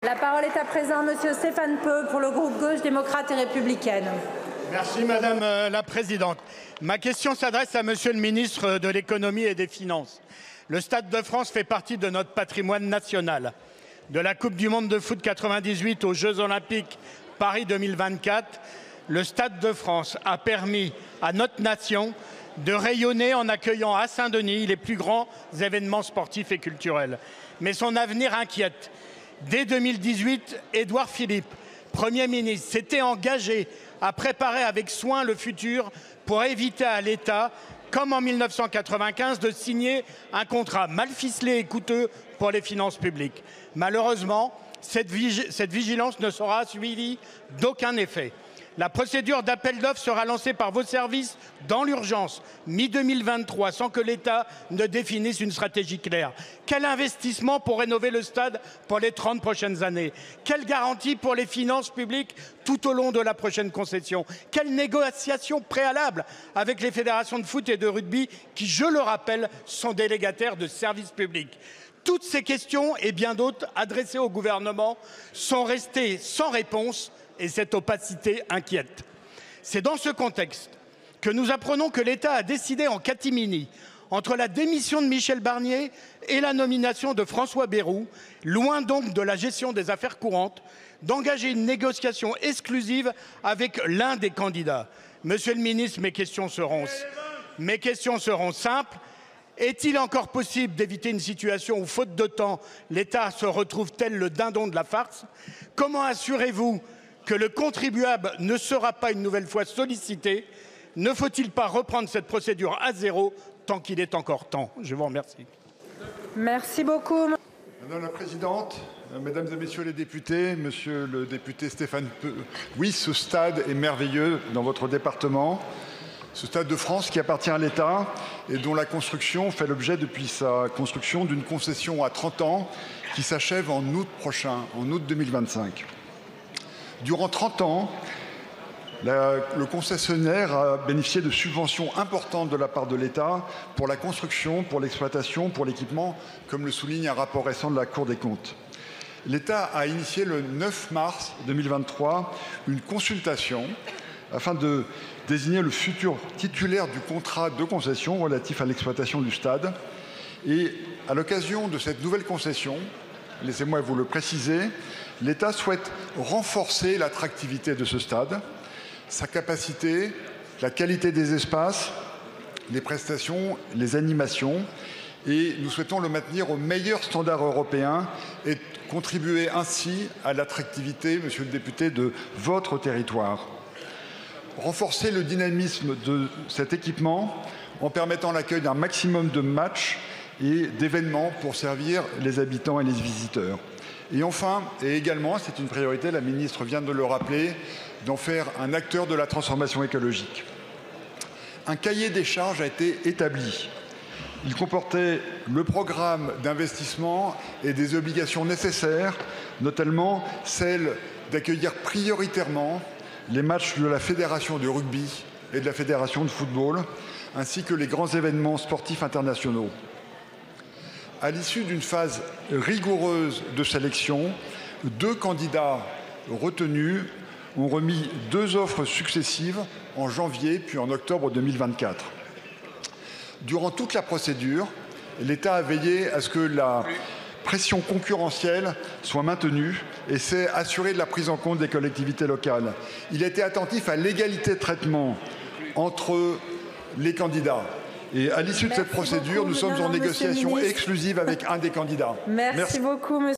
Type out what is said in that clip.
La parole est à présent Monsieur Stéphane Peu pour le groupe Gauche démocrate et républicaine. Merci Madame la Présidente. Ma question s'adresse à Monsieur le ministre de l'Économie et des Finances. Le Stade de France fait partie de notre patrimoine national. De la Coupe du monde de foot 98 aux Jeux Olympiques Paris 2024, le Stade de France a permis à notre nation de rayonner en accueillant à Saint-Denis les plus grands événements sportifs et culturels. Mais son avenir inquiète. Dès 2018, Édouard Philippe, Premier ministre, s'était engagé à préparer avec soin le futur pour éviter à l'État, comme en 1995, de signer un contrat mal ficelé et coûteux pour les finances publiques. Malheureusement, cette vigilance ne sera suivie d'aucun effet. La procédure d'appel d'offres sera lancée par vos services dans l'urgence, mi-2023, sans que l'État ne définisse une stratégie claire. Quel investissement pour rénover le stade pour les 30 prochaines années? Quelle garantie pour les finances publiques tout au long de la prochaine concession? Quelle négociation préalable avec les fédérations de foot et de rugby qui, je le rappelle, sont délégataires de services publics? Toutes ces questions et bien d'autres adressées au gouvernement sont restées sans réponse. Et cette opacité inquiète. C'est dans ce contexte que nous apprenons que l'État a décidé en catimini, entre la démission de Michel Barnier et la nomination de François Bayrou, loin donc de la gestion des affaires courantes, d'engager une négociation exclusive avec l'un des candidats. Monsieur le ministre, mes questions seront simples. Est-il encore possible d'éviter une situation où, faute de temps, l'État se retrouve tel le dindon de la farce? Comment assurez-vous que le contribuable ne sera pas une nouvelle fois sollicité? Ne faut-il pas reprendre cette procédure à zéro tant qu'il est encore temps? Je vous remercie. Merci beaucoup. Madame la Présidente, Mesdames et Messieurs les députés, Monsieur le député Stéphane Peu, oui, ce stade est merveilleux dans votre département. Ce Stade de France qui appartient à l'État et dont la construction fait l'objet depuis sa construction d'une concession à 30 ans qui s'achève en août prochain, en août 2025. Durant 30 ans, le concessionnaire a bénéficié de subventions importantes de la part de l'État pour la construction, pour l'exploitation, pour l'équipement, comme le souligne un rapport récent de la Cour des comptes. L'État a initié le 9 mars 2023 une consultation afin de désigner le futur titulaire du contrat de concession relatif à l'exploitation du stade. Et à l'occasion de cette nouvelle concession, laissez-moi vous le préciser, l'État souhaite renforcer l'attractivité de ce stade, sa capacité, la qualité des espaces, les prestations, les animations, et nous souhaitons le maintenir aux meilleurs standards européens et contribuer ainsi à l'attractivité, monsieur le député, de votre territoire. Renforcer le dynamisme de cet équipement en permettant l'accueil d'un maximum de matchs et d'événements pour servir les habitants et les visiteurs. Et enfin, et également, c'est une priorité, la ministre vient de le rappeler, d'en faire un acteur de la transformation écologique. Un cahier des charges a été établi. Il comportait le programme d'investissement et des obligations nécessaires, notamment celle d'accueillir prioritairement les matchs de la Fédération de rugby et de la Fédération de football, ainsi que les grands événements sportifs internationaux. À l'issue d'une phase rigoureuse de sélection, 2 candidats retenus ont remis 2 offres successives en janvier puis en octobre 2024. Durant toute la procédure, l'État a veillé à ce que la pression concurrentielle soit maintenue et s'est assuré de la prise en compte des collectivités locales. Il a été attentif à l'égalité de traitement entre les candidats. Et à l'issue de cette procédure, nous sommes en négociation exclusive avec un des candidats. Merci beaucoup, monsieur.